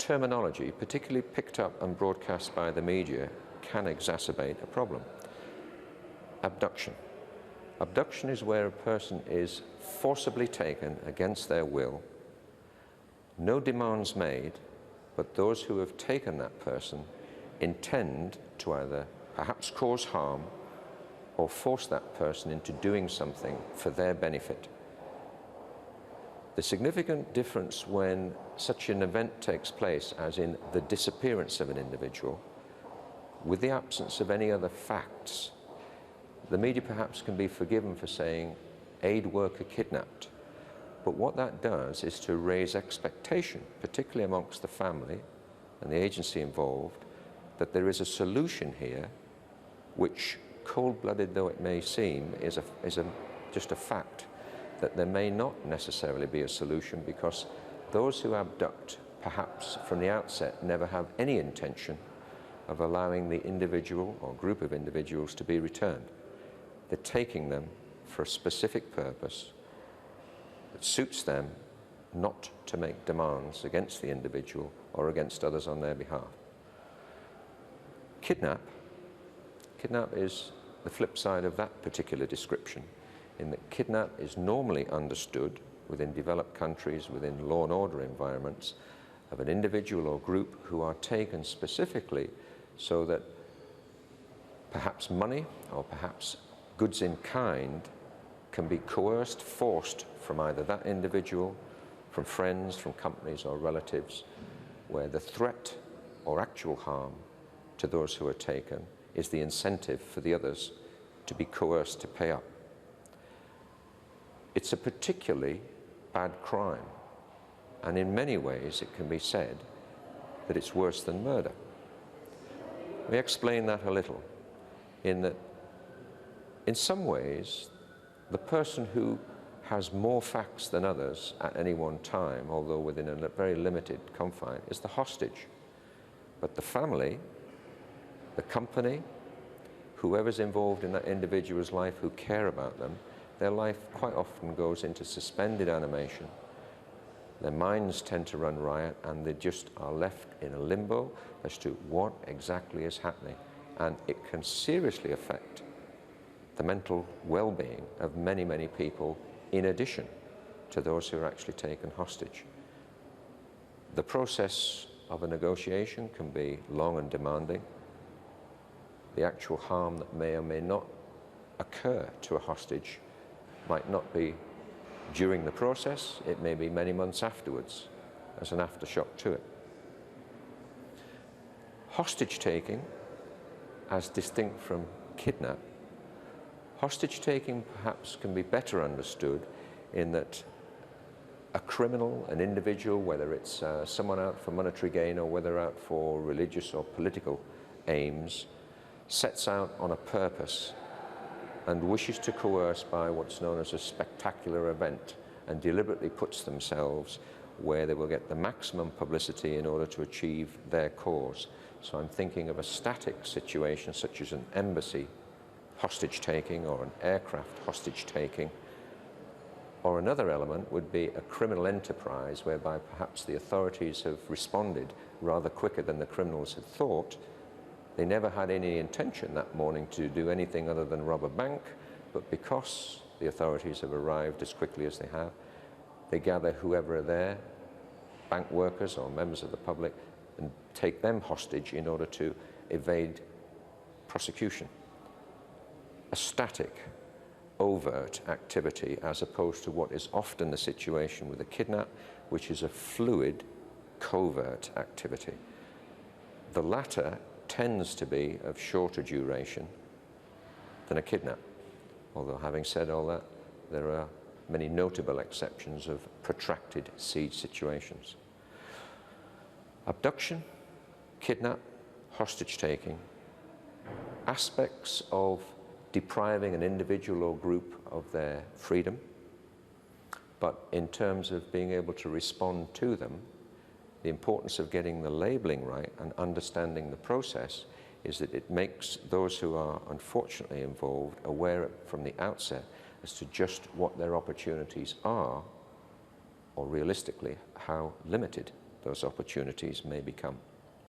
terminology, particularly picked up and broadcast by the media, can exacerbate a problem. Abduction. Abduction is where a person is forcibly taken against their will, no demands made, but those who have taken that person intend to either perhaps cause harm or force that person into doing something for their benefit. The significant difference when such an event takes place, as in the disappearance of an individual, with the absence of any other facts, the media perhaps can be forgiven for saying aid worker kidnapped. But what that does is to raise expectation, particularly amongst the family and the agency involved, that there is a solution here which, cold-blooded though it may seem, is just a fact that there may not necessarily be a solution, because those who abduct perhaps from the outset never have any intention of allowing the individual or group of individuals to be returned. They're taking them for a specific purpose that suits them, not to make demands against the individual or against others on their behalf. Kidnap is the flip side of that particular description, in that kidnap is normally understood within developed countries, within law and order environments, of an individual or group who are taken specifically so that perhaps money or perhaps goods in kind can be coerced, forced from either that individual, from friends, from companies or relatives, where the threat or actual harm to those who are taken is the incentive for the others to be coerced to pay up. It's a particularly bad crime, and in many ways it can be said that it's worse than murder. We explain that a little, in that in some ways the person who has more facts than others at any one time, although within a very limited confine, is the hostage. But the family, the company, whoever's involved in that individual's life who care about them, their life quite often goes into suspended animation. Their minds tend to run riot, and they just are left in a limbo as to what exactly is happening. And it can seriously affect the mental well-being of many, many people, in addition to those who are actually taken hostage. The process of a negotiation can be long and demanding. The actual harm that may or may not occur to a hostage might not be during the process, it may be many months afterwards as an aftershock to it. Hostage taking, as distinct from kidnap, hostage taking perhaps can be better understood in that a criminal, an individual, whether it's someone out for monetary gain or whether out for religious or political aims, sets out on a purpose and wishes to coerce by what's known as a spectacular event, and deliberately puts themselves where they will get the maximum publicity in order to achieve their cause. So I'm thinking of a static situation such as an embassy hostage taking or an aircraft hostage taking. Or another element would be a criminal enterprise whereby perhaps the authorities have responded rather quicker than the criminals had thought. They never had any intention that morning to do anything other than rob a bank, but because the authorities have arrived as quickly as they have, they gather whoever are there, bank workers or members of the public, and take them hostage in order to evade prosecution. A static, overt activity, as opposed to what is often the situation with a kidnap, which is a fluid, covert activity. The latter tends to be of shorter duration than a kidnap. Although having said all that, there are many notable exceptions of protracted siege situations. Abduction, kidnap, hostage taking, aspects of depriving an individual or group of their freedom, but in terms of being able to respond to them, the importance of getting the labeling right and understanding the process is that it makes those who are unfortunately involved aware from the outset as to just what their opportunities are, or realistically, how limited those opportunities may become